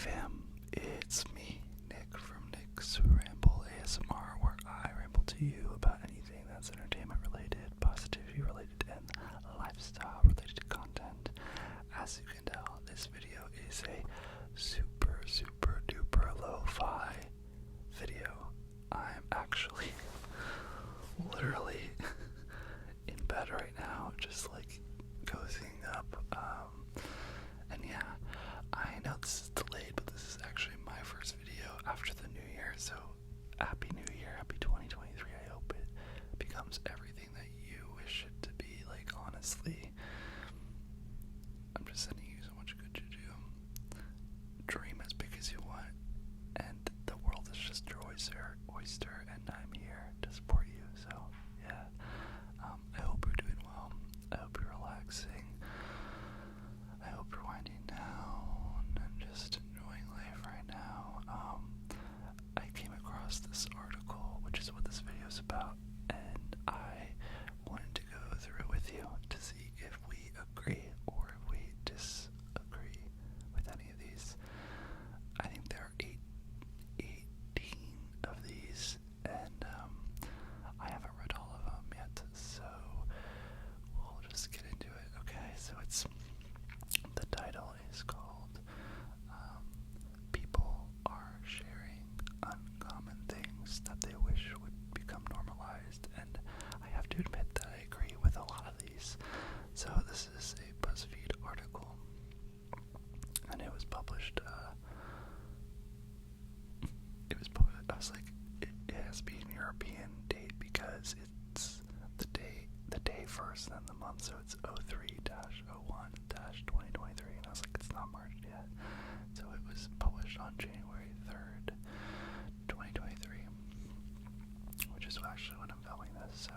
fam, it's me, Nick from Nick's Ramble ASMR, where I ramble to you about anything that's entertainment related, positivity related, and lifestyle related content. As you can tell, this video is a super duper lo-fi video. I'm actually literally in bed right now, just like cozying up. And yeah, I know this is delayed, but this is actually my first video after the new year, so happy new year, happy 2023. I hope it becomes everything that you wish it to be. Like, honestly, I'm just sending you so much good juju. Dream as big as you want, and the world is just your oyster, and I'm here to support you. So yeah, I hope you're doing well. I hope you're relaxing. I hope you're winding down and just enjoying life right now. I came across this article, which is what this video is about, and I wanted to go through it with you to see if we agree or if we disagree with any of these. I think there are 18 of these, and I haven't read all of them yet, so we'll just get into it. Okay, so the title is called People Are Sharing Uncommon Things That They Wish Would Become Normalized, and I have to admit that I agree with a lot of these. So this is a BuzzFeed article, and it was published, I was like, it has to be an European date because it's the day first, then the month, so it's 03-01-2023, and I was like, it's not March yet. So it was published on January 3rd, 2023, which is actually when I'm filming this, so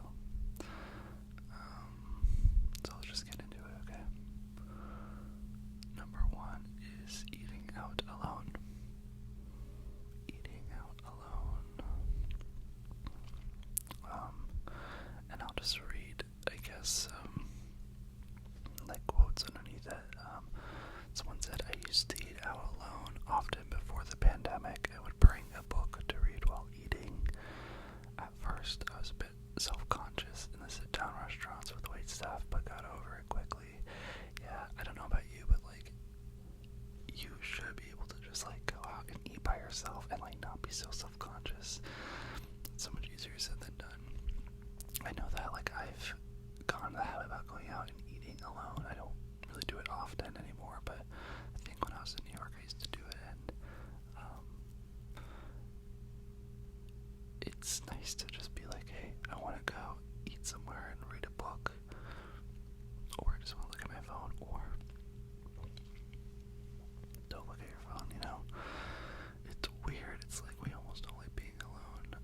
let's just get into it, okay? Number one is eating out alone. Eating out alone. And I'll just read, I guess, like quotes underneath it. Someone said, I used to eat out alone often before the pandemic. I would bring a book to read while eating. At first, I was a bit self-conscious in the sit-down restaurants with waitstaff, but got over it quickly. Yeah, I don't know about you, but like, you should be able to just like go out and eat by yourself and like not be so self-conscious. It's so much easier said than done. I know that like I've gone to the habit about going out and eating alone. I don't really do it often anymore, but I think when I was in New York I used to do it, and it's nice to just be like, hey, I want to go eat somewhere and read a book, or I just want to look at my phone, or don't look at your phone, you know? It's weird. It's like we almost don't like being alone.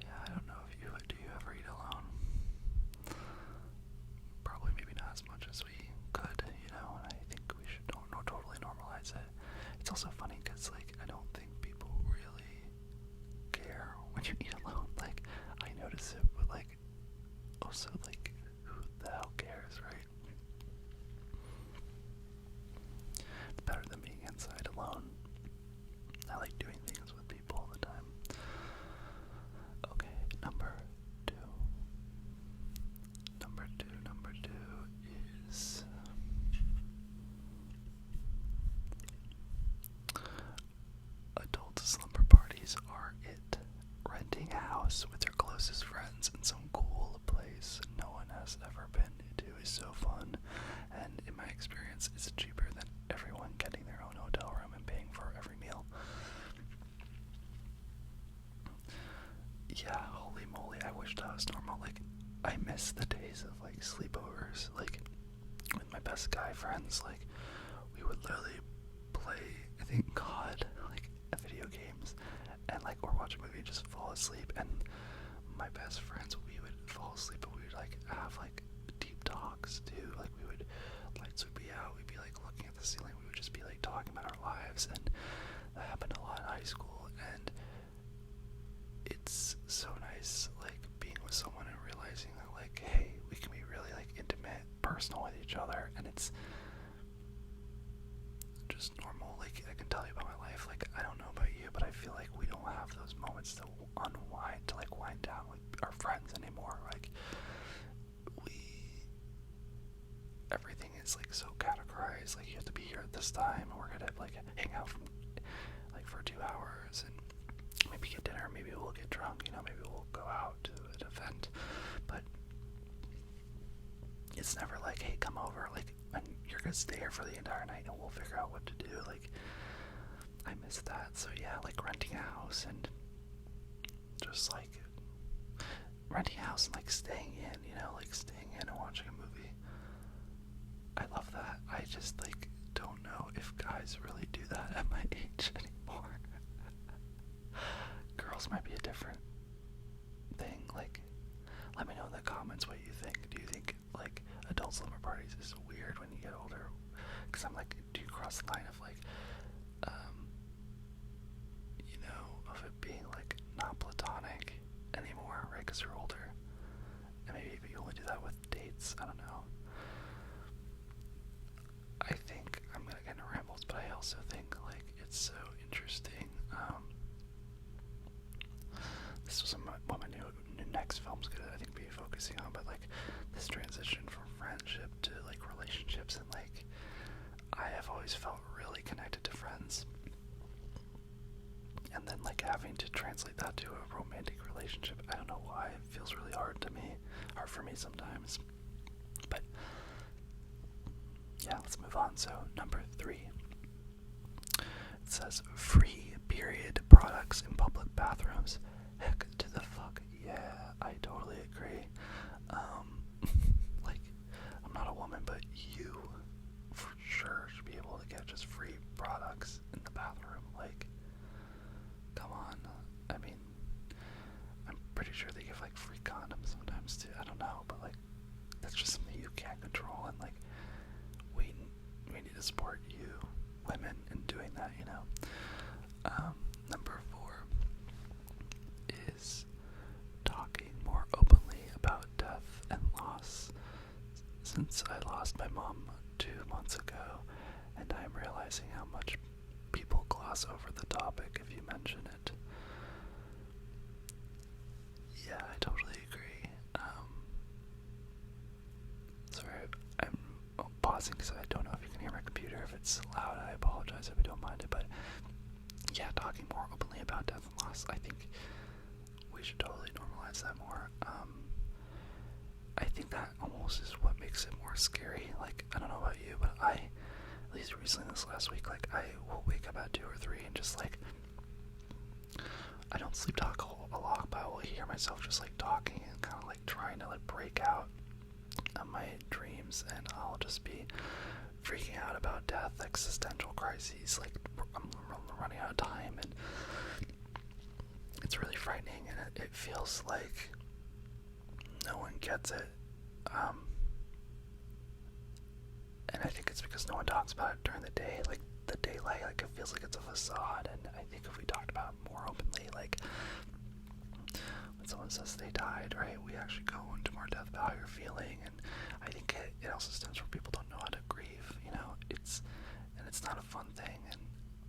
Yeah, I don't know if do you ever eat alone? Probably maybe not as much as we could, you know, and I think we should don't totally normalize it. It's also funny because, like, I don't think people really care when you eat alone. Like, I notice it, but, like, also, like, who the hell cares, right? It's better than being inside alone. I like doing things with people all the time. Okay, number two is adult slumber parties are it. Renting a house with your closest friends in some cool place no one has ever been to is so fun, and in my experience, it's cheaper than everyone getting their own hotel room and paying for every meal. Yeah, holy moly, I wish that was normal. Like, I miss the days of, like, sleepovers, like, with my best guy friends. Like, we would literally play, I think, COD, like, video games, and, like, or watch a movie and just fall asleep, and my best friends, we would fall asleep, but we would, like, have, like, deep talks, too. Like, lights would be out, we'd be, like, looking at the ceiling, we would just be, like, talking about our lives, and that happened a lot in high school, and it's so nice, like, being with someone and realizing that, like, hey, we can be really, like, intimate, personal with each other, and it's just normal. like, I can tell you about my life. Like, I don't know about you, but I feel like we don't have those moments to unwind, to like wind down with our friends anymore. Like, everything is like so categorized. Like, you have to be here at this time, and we're gonna like hang out from like for 2 hours, and maybe get dinner, maybe we'll get drunk, you know, maybe we'll go out to an event, but it's never like, hey, come over, like, and you're gonna stay here for the entire night and we'll figure out what to do. Like, I miss that. So yeah, like renting a house and just like renting a house and like staying in, you know, like staying in and watching a movie. I love that. I just like don't know if guys really do that at my age anymore. Girls might be a different thing. Like, let me know in the comments what you think. Do you think like adult slumber parties is weird when you get older? Because I'm like, do you cross the line of like, you know, of it being like not platonic anymore, right? Because you're older, and maybe you only do that with dates. I don't know. I think I'm gonna get into rambles, but I also think like it's so interesting. This was what my new next film's gonna, I think, be focusing on, but like this transition from friendship to like relationships, and like I have always felt really connected to friends, and then like having to translate that to a romantic relationship, I don't know why, it feels really hard for me sometimes. But yeah, let's move on. So number 3, it says free period products in public bathrooms. Heck to the fuck yeah, I totally agree. Like, I'm not a woman, but you for sure should be able to get just free products in the bathroom. Like, come on. I mean, I'm pretty sure they give like free condoms sometimes too. I don't know, but like that's just something you can't control, and like we need to support you women in doing that, you know. Number 4 is talking more openly about death and loss. Since I lost my mom 2 months ago, and I'm realizing how much people gloss over the topic if you mention it. Yeah, I totally agree. Sorry, I'm pausing because I don't know if you can hear my computer. If it's loud, I apologize if you don't mind it, but yeah, talking more openly about death and loss, I think we should totally normalize that more. I think that almost is what makes it more scary. Like, I don't know about you, but at least recently this last week, like, I will wake up at 2 or 3 and just like, I don't sleep talk a lot, but I will hear myself just like talking and kind of like trying to like break out of my dreams, and I'll just be freaking out about death, existential crises, like I'm running out of time, and it's really frightening, and it feels like no one gets it, and I think it's because no one talks about it during the day, like the daylight, like it feels like it's a facade, and I think if we talked about it more openly, like when someone says they died, right, we actually go into more depth about how you're feeling, and I think it also stems from people don't know how to grieve, you know, it's not a fun thing, and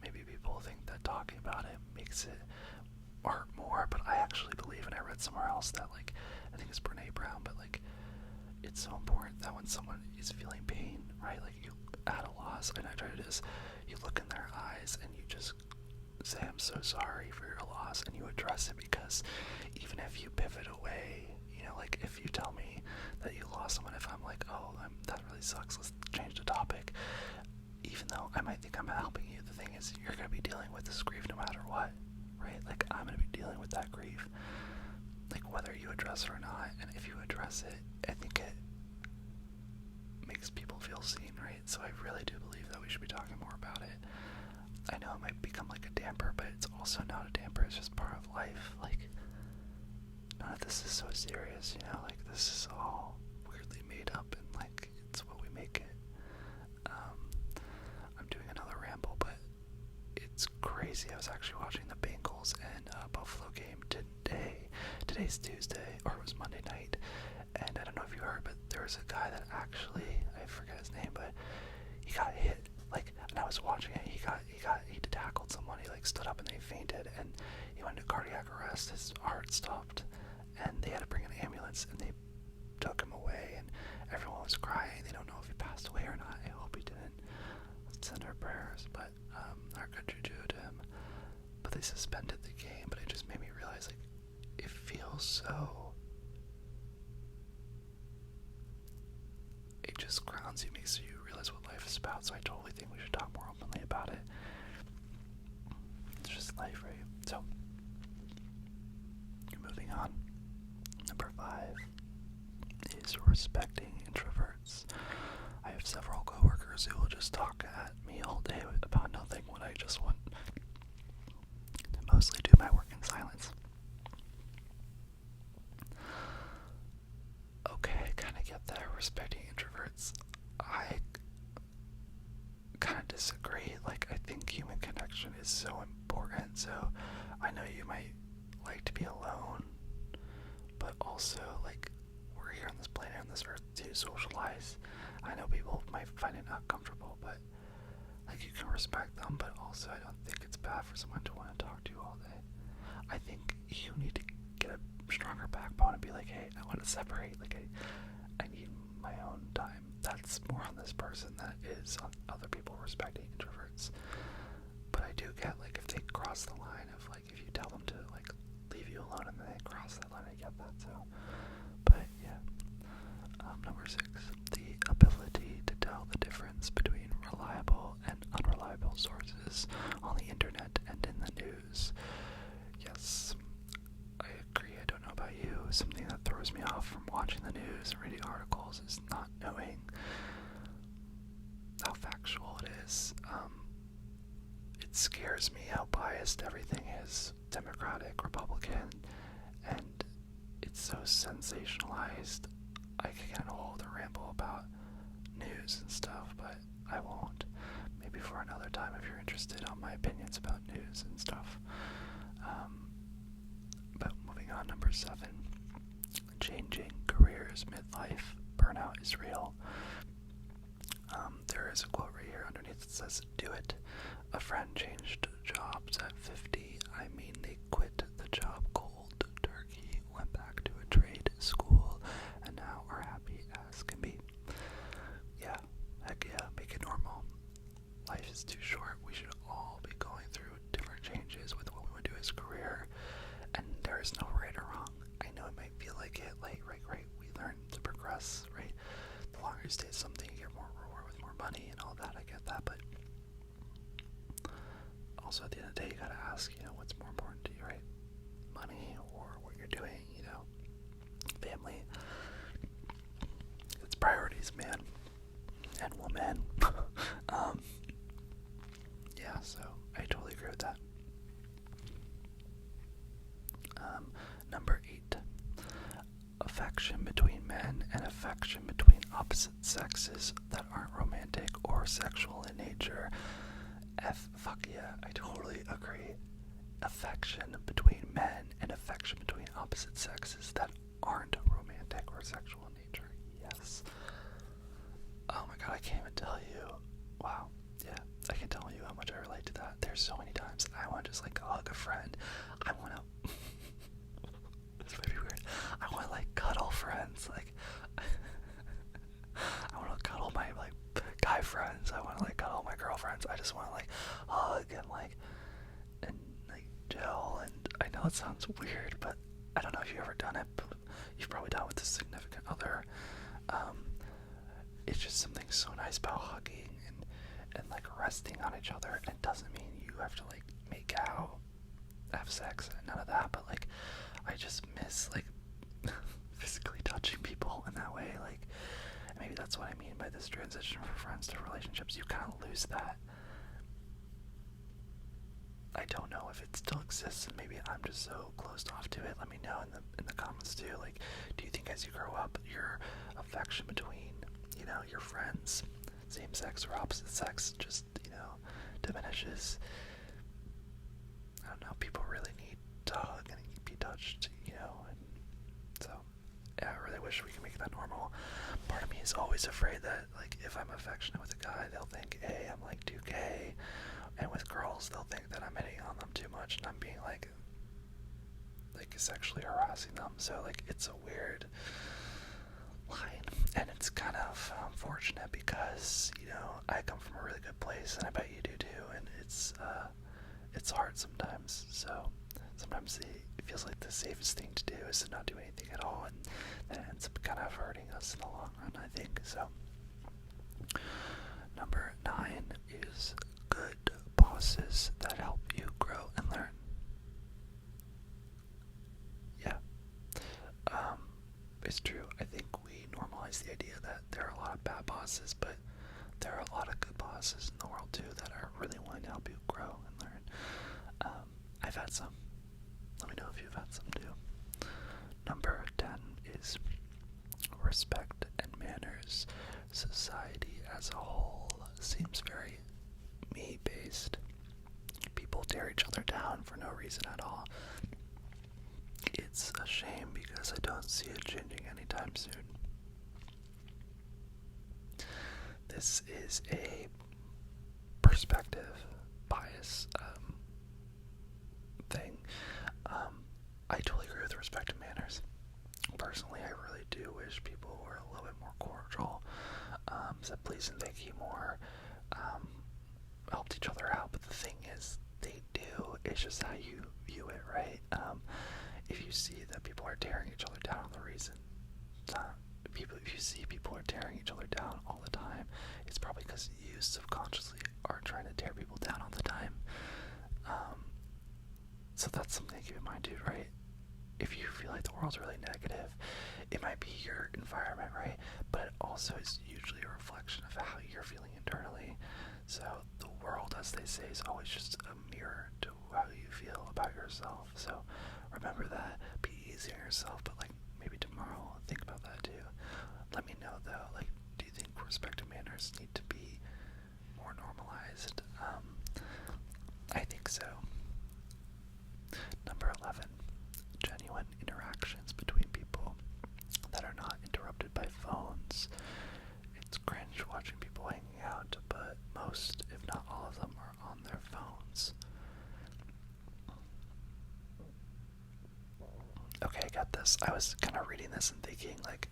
maybe people think that talking about it makes it hurt more, but I actually believe, and I read somewhere else that, like, I think it's Brene Brown, but like, it's so important that when someone is feeling pain, right, like you at a loss, and I try to just, you look in their eyes and you just say, I'm so sorry for your loss, and you address it, because even if you pivot away, you know, like if you tell me that you lost someone, if I'm like, oh, that really sucks, let's change the topic, even though I might think I'm helping you, the thing is, you're going to be dealing with this grief no matter what, right? Like, I'm going to be dealing with that grief, like whether you address it or not, and if you address it, I think it makes people feel seen, right? So I really do believe that we should be talking more about it. I know it might become like a damper, but it's also not a damper, it's just part of life. Like, none of this is so serious, you know, like this is all weirdly made up, and like it's what we make it. I'm doing another ramble, but it's crazy. I was actually watching the Bengals and Buffalo game today. Today's Tuesday, or it was Monday night, and I don't know if you heard, but there was a guy that actually, I forget his name, but he got hit. Like, and I was watching it. He got like stood up and they fainted, and he went into cardiac arrest. His heart stopped, and they had to bring an ambulance, and they took him away, and everyone was crying. They don't know if he passed away or not. I hope he didn't. Let's send our prayers, but our good juju to him. But they suspended the game, but it just made me realize, like, it feels so... It just grounds you, makes you realize what life is about, so I totally think we should talk more openly about it. It's just life, right? So, moving on. Number 5 is respecting introverts. I have several coworkers who will just talk at me all day about nothing when I just want to mostly do my work in silence. Okay, I kind of get that, respecting introverts. I kind of disagree. Like, I think human connection is so important, so I know you might like to be alone, but also, like, we're here on this planet, on this earth, to socialize. I know people might find it not comfortable, but, like, you can respect them, but also I don't think it's bad for someone to want to talk to you all day. I think you need to get a stronger backbone and be like, hey, I want to separate, like, I need my own time. That's more on this person that is on other people respecting introverts. But I do get, like, if they cross the line of, like, if you tell them to, like, leave you alone and then they cross that line, I get that, so. But, yeah. Number 6, the ability to tell the difference between reliable and unreliable sources on the internet and in the news. Yes, I agree. I don't know about you. Something that throws me off from watching the news and reading articles is not knowing how factual it is. It scares me how biased everything is, Democratic, Republican, and it's so sensationalized. I can get a whole other ramble about news and stuff, but I won't. Maybe for another time if you're interested on my opinions about news and stuff. But moving on, number 7, changing careers midlife. Burnout is real. There is a quote right here underneath that says, "Do it. A friend changed jobs at 50. I mean, they quit the job cold turkey, went back to a trade school, and now are happy as can be." Yeah, heck yeah, make it normal. Life is too short. We should all be going through different changes with what we want to do as a career, and there is no right or wrong. I know it might feel like it, like, right, we learn to progress, right? The longer you stay at something, you get more reward with more money and all that, I get that, but also at the end of the day, you gotta ask, what's more important to you, right? Money or what you're doing, family. It's priorities, man. And woman. Yeah, so I totally agree with that. Number 8. Affection between men and affection between opposite sexes that aren't romantic or sexual in nature. Fuck yeah, I totally agree. Affection between men and affection between opposite sexes that aren't romantic or sexual in nature. Yes. Oh my god, I can't even tell you. Wow. Yeah, I can tell you how much I relate to that. There's so many times I want to just, like, hug a friend. I want to... This might be weird. I want to, like, cuddle friends. Like, I want to cuddle my, like, guy friends. I want to, like, cuddle my girlfriends. I just want to, like, hug and, like, gel. And I know it sounds weird, but I don't know if you've ever done it, but you've probably done it with a significant other. It's just something so nice about hugging and like resting on each other. It doesn't mean you have to, like, make out, have sex, and none of that, but, like, I just miss, like, physically touching people in that way. Like, maybe that's what I mean by this transition from friends to relationships. You kind of lose that. I don't know if it still exists, and maybe I'm just so closed off to it. Let me know in the comments too. Like, do you think as you grow up, your affection between, your friends, same sex or opposite sex, just, diminishes? I don't know. People really need to hug and be touched, and so, yeah, I really wish we could make that normal. Part of me is always afraid that, like, if I'm affectionate with a guy, they'll think, hey, I'm, like, too gay. And with girls, they'll think that I'm hitting on much and I'm being like sexually harassing them. So like it's a weird line, and it's kind of unfortunate because, you know, I come from a really good place and I bet you do too, and it's hard sometimes. So sometimes it feels like the safest thing to do is to not do anything at all, and that ends up kind of hurting us in the long run, I think. So number 9 is good bosses that help you grow and learn. Yeah, it's true. I think we normalize the idea that there are a lot of bad bosses, but there are a lot of good bosses in the world too that are really willing to help you grow and learn. I've had some. Let me know if you've had some too. Number 10 is respect and manners. Society as a whole seems very me-based. People tear each other down for no reason at all. It's a shame because I don't see it changing anytime soon. This is a perspective bias thing. I totally agree with respect and manners. Personally, I really do wish people were a little bit more cordial, said please and thank you more, helped each other out. But the thing is, they do. It's just how you view it, right? If you see that people are tearing each other down, the reason if you see people are tearing each other down all the time, it's probably because you subconsciously are trying to tear people down all the time. So that's something to keep in mind too, right? If you feel like the world's really negative, it might be your environment, right? But also it's usually a reflection of how you're feeling internally. So the world, as they say, is always just a mirror to how you feel about yourself. So remember that. Be easy on yourself, but like maybe tomorrow think about that too. Let me know though, like, do you think respect and manners need to be more normalized? I think so. Number 11, genuine interactions between people that are not interrupted by phones. It's cringe watching people hanging out, but most, if not all of them, are on their phones. Okay, I got this. I was kind of reading this and thinking, like,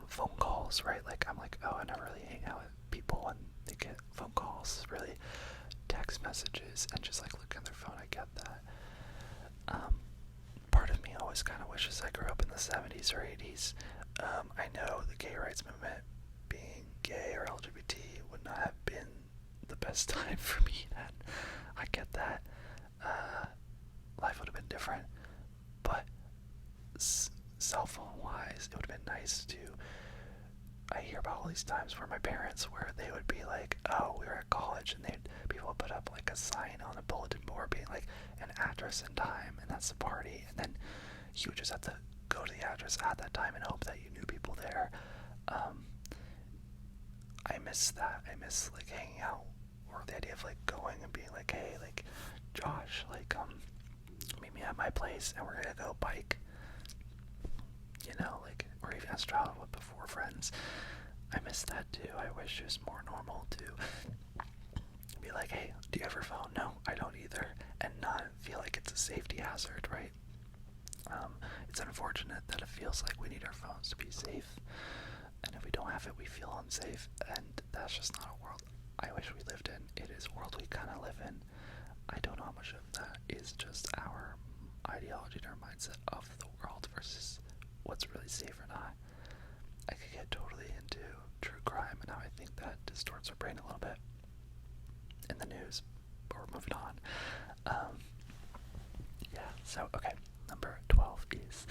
phone calls, right? Like, I'm like, oh, I never really hang out with people when they get phone calls, really text messages, and just like look at their phone. I get that. Part of me always kind of wishes I grew up in the 70s or 80s. I know the gay rights movement, being gay or LGBT, would not have been the best time for me then. I get that. Life would have been different. But cell phone wise, it would have been nice to. I hear about all these times where my parents, where they would be like, oh, we were at college, and people would put up like a sign on a bulletin board being like an address and time, and that's the party, and then you would just have to go to the address at that time and hope that you knew people there. I miss that. I miss like hanging out, or the idea of like going and being like, hey, like Josh, like meet me at my place and we're gonna go bike. You know, like, or even as travel with before friends. I miss that too. I wish it was more normal to be like, hey, do you have your phone? No, I don't either. And not feel like it's a safety hazard, right? It's unfortunate that it feels like we need our phones to be safe. And if we don't have it, we feel unsafe. And that's just not a world I wish we lived in. It is a world we kind of live in. I don't know how much of that is just our ideology and our mindset of the world versus what's really safe or not. I could get totally into true crime and how I think that distorts our brain a little bit in the news, but we're moving on. So okay, number 12 is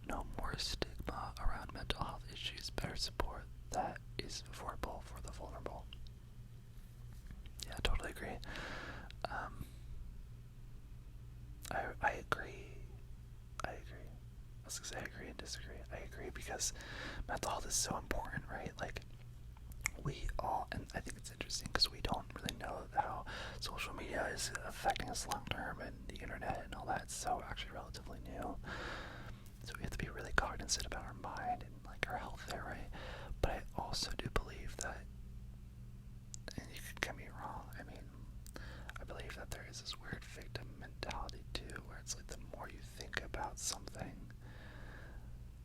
no more stigma around mental health issues, better support that is affordable for the vulnerable. Yeah, totally agree. I agree. I was gonna say I agree and disagree. I agree because mental health is so important, right? Like, we all, and I think it's interesting because we don't really know how social media is affecting us long term, and the internet and all that. It's so actually relatively new. So we have to be really cognizant about our mind and like our health there, right? But I also do believe that, and you can get me wrong, I mean, I believe that there is this weird victim mentality about something,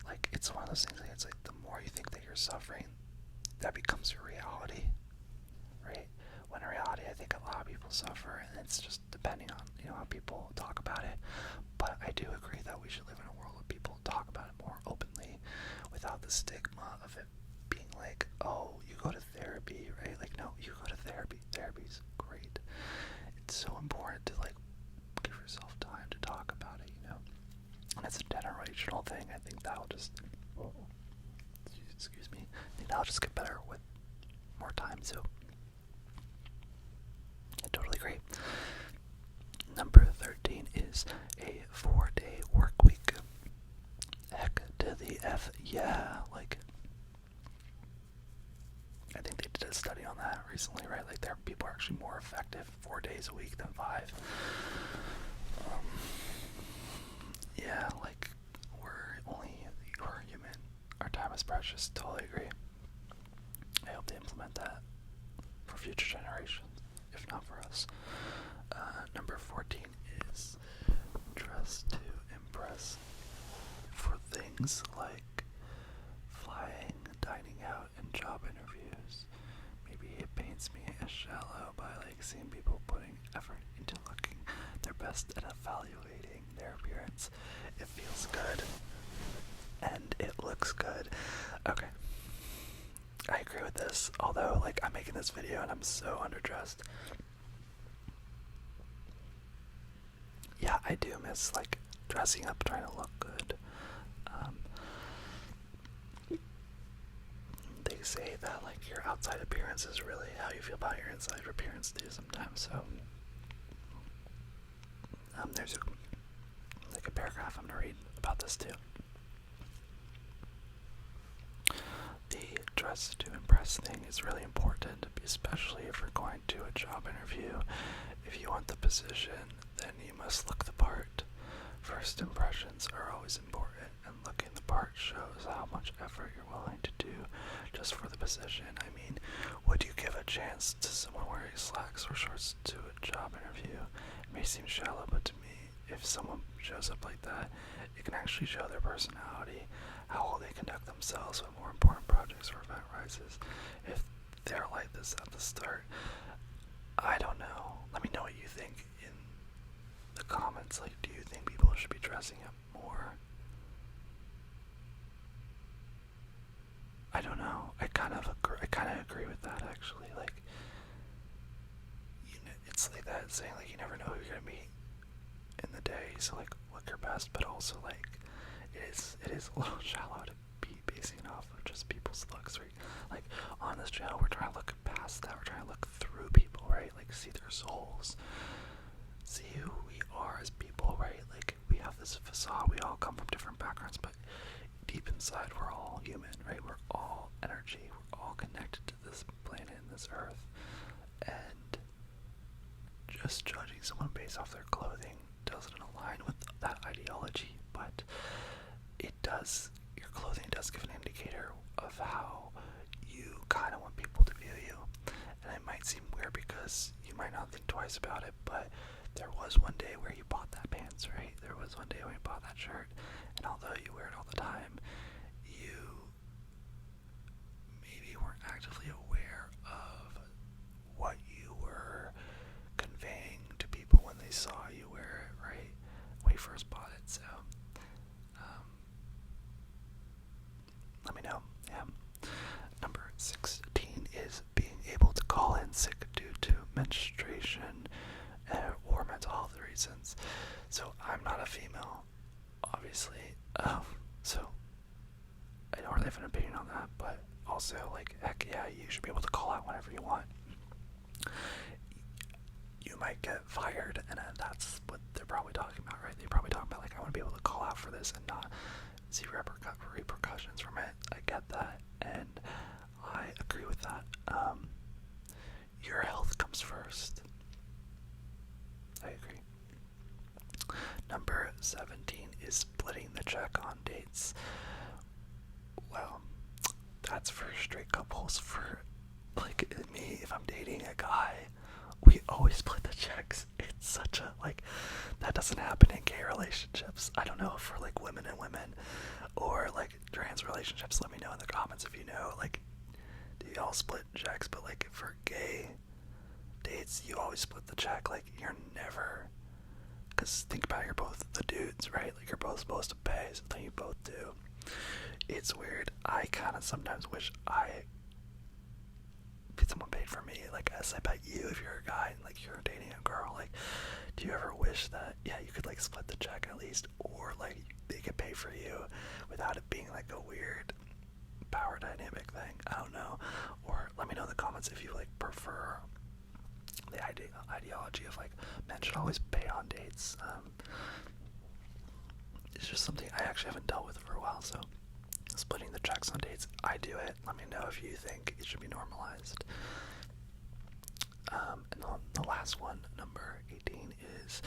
like, it's one of those things, like, it's like the more you think that you're suffering, that becomes your reality, right? When in reality, I think a lot of people suffer, and it's just depending on, how people talk about it. But I do agree that we should live in a world where people talk about it more openly without the stigma of it being like, oh, you go to therapy, right? Like, no, you go to therapy. Therapy's great. It's so important to, like, give yourself time to talk about it, And it's a generational thing. I think that'll just, excuse me, I think that'll just get better with more time, so I totally agree. Number 13 is a 4-day work week. Heck to the F, yeah, like, I think they did a study on that recently, right? Like, people are actually more effective 4 days a week than 5. Yeah, like, we're human. Our time is precious. Totally agree. I hope they implement that for future generations, if not for us. Number 14 is dress to impress for things like flying, dining out, and job interviews. Maybe it paints me as shallow by, like, seeing people putting effort into looking their best and evaluating their appearance. It feels good and it looks good. Okay, I agree with this, although, like, I'm making this video and I'm so underdressed. Yeah, I do miss, like, dressing up, trying to look good. They say that, like, your outside appearance is really how you feel about your inside appearance too sometimes, so there's a paragraph I'm gonna read about this too. The dress to impress thing is really important, especially if you're going to a job interview. If you want the position, then you must look the part. First impressions are always important, and looking the part shows how much effort you're willing to do just for the position. I mean, would you give a chance to someone wearing slacks or shorts to a job interview? It may seem shallow, but to me, if someone shows up like that, it can actually show their personality, how well they conduct themselves when more important projects or event rises. If they're like this at the start, I don't know. Let me know what you think in the comments. Like, do you think people should be dressing up more? I don't know. I kind of agree with that, actually. Like, it's like that saying, like, you never know who you're gonna meet in the day, so, like, look your best, but also, like, it is a little shallow to be basing it off of just people's looks, right? Like, on this channel, we're trying to look past that. We're trying to look through people, right? Like, see their souls, see who we are as people, right? Like, we have this facade. We all come from different backgrounds, but deep inside, we're all human, right? We're all energy. We're all connected to this planet and this earth. And just judging someone based off their clothing doesn't align with that ideology, but your clothing does give an indicator of how you kind of want people to view you. And it might seem weird because you might not think twice about it, but there was one day where you bought that pants, right? There was one day when you bought that shirt, and although you wear it all the time, you maybe weren't actively aware of what you were conveying to people when they saw you wear it, right? When you first bought it, so let me know. Yeah. Number 16 is being able to call in sick due to menstruation or mental health reasons. So I'm not a female, obviously, so I don't really have an opinion on that, but also, like, heck yeah, you should be able to call out whenever you want. You might get fired, and that's what they're probably talking about, right? They're probably talking about, like, I want to be able to call out for this and not see repercussions from it. I get that, and I agree with that. Your health comes first. I agree. Number 17 is splitting the check on dates. Well, that's for straight couples. For, like, me, if I'm dating a guy, we always split the checks. It's such a, like, that doesn't happen in gay relationships. I don't know if for like women and women or like trans relationships. Let me know in the comments if you know. Like, do y'all split checks? But like for gay dates, you always split the check. Like you're never, because think about it, you're both the dudes, right? Like you're both supposed to pay, so then you both do. It's weird. I kind of sometimes wish someone paid for me, like as I bet you if you're a guy and like you're dating a girl, like do you ever wish that you could like split the check at least, or like they could pay for you without it being like a weird power dynamic thing? I don't know. Or let me know in the comments if you like prefer the ideology of like men should always pay on dates. It's just something I actually haven't dealt with for a while, so splitting the checks on dates, I do it. Let me know if you think it should be normalized. And the last one, number 18, is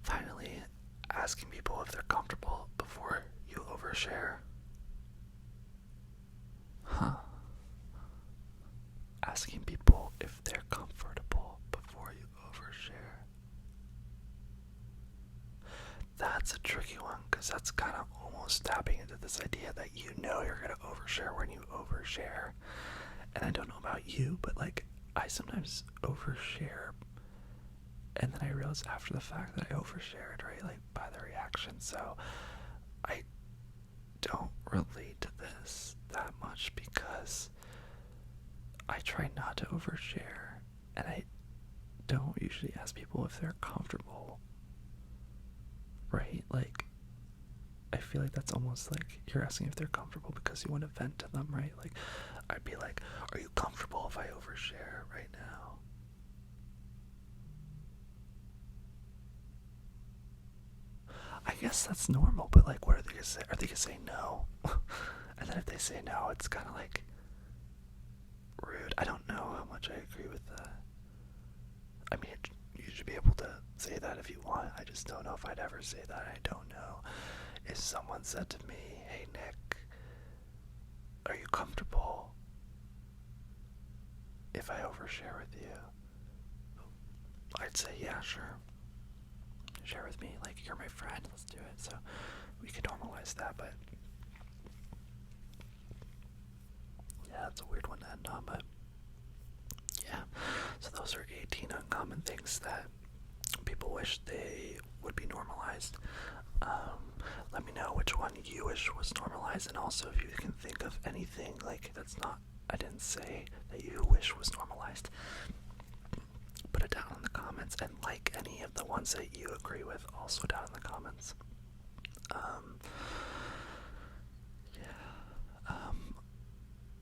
finally asking people if they're comfortable before you overshare. Asking people if they're comfortable before you overshare. That's a tricky one, because that's kind of almost tapping into this idea that you know you're going to overshare when you overshare. And I don't know about you, but like I sometimes overshare and then I realize after the fact that I overshared, right? Like by the reaction. So I don't relate to this that much because I try not to overshare, and I don't usually ask people if they're comfortable, right? Like I feel like that's almost like you're asking if they're comfortable because you want to vent to them, right? Like I'd be like, are you comfortable if I overshare right now? I guess that's normal, but like what are they gonna say? Are they gonna say no? And then if they say no, it's kind of like rude. I don't know how much I agree with that. I mean, you should be able to say that if you want. I just don't know if I'd ever say that. I don't know if someone said to me, hey Nick, are you comfortable if I overshare with you? I'd say, yeah, sure. Share with me, like you're my friend, let's do it. So we can normalize that, but yeah, that's a weird one to end on, but yeah. So those are 18 uncommon things that people wish they would be normalized. Let me know which one you wish was normalized, and also if you can think of anything like that's not, I didn't say, that you wish was normalized. Put it down in the comments, and like any of the ones that you agree with also down in the comments.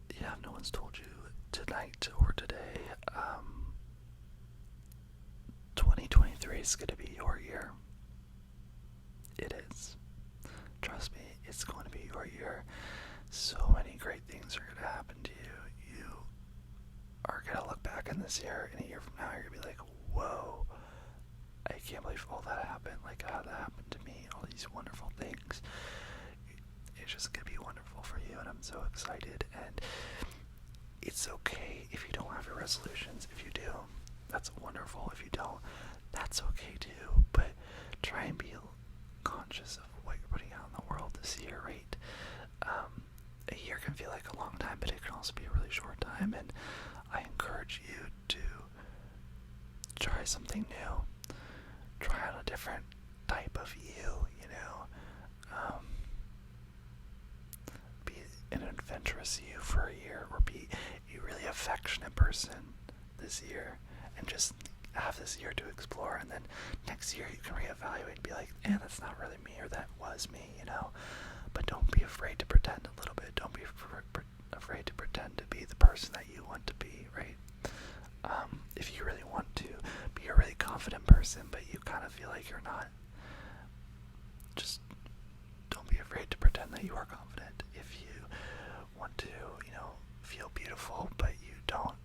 If no one's told you tonight or today, 2023 is going to be your year. It is. Trust me, it's going to be your year. So many great things are going to happen to you. You are going to look back in this year, and a year from now, you're going to be like, whoa, I can't believe all that happened. Like, how that happened to me, all these wonderful things. It's just going to be wonderful for you, and I'm so excited. And it's okay if you don't have your resolutions. If you do, that's wonderful. If you don't, that's okay too. But try and be conscious of what you're putting out in the world this year, right? A year can feel like a long time, but it can also be a really short time, and I encourage you to try something new. Try out a different type of you, you know. Be an adventurous you for a year, or be a really affectionate person this year, and just have this year to explore, and then next year you can reevaluate and be like, that's not really me, or that was me, you know. But don't be afraid to pretend a little bit. Don't be afraid to pretend to be the person that you want to be, right? If you really want to be a really confident person, but you kind of feel like you're not, just don't be afraid to pretend that you are confident. If you want to, feel beautiful, but you don't,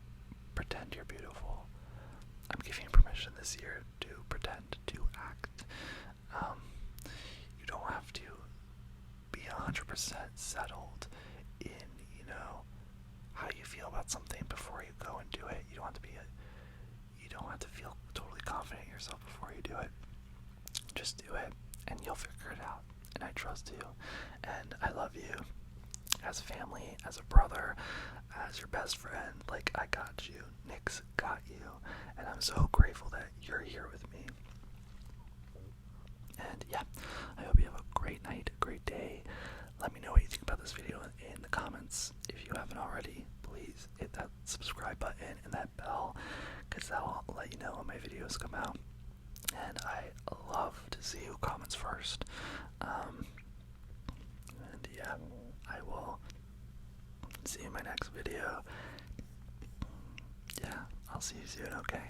pretend you're beautiful. I'm giving you permission this year to pretend, to act. You don't have to be 100% settled in, how you feel about something before you go and do it. You don't have to feel totally confident in yourself before you do it. just do it, and you'll figure it out. And I trust you, and I love you as family, as a brother, as your best friend. Like, I got you. Nick's got you, and I'm so grateful that you're here with me. And yeah, I hope you have a great night, a great day. Let me know what you think about this video in the comments. If you haven't already, please hit that subscribe button and that bell, because that'll let you know when my videos come out. And I love to see who comments first. And yeah, I will see you in my next video. Yeah, I'll see you soon, okay?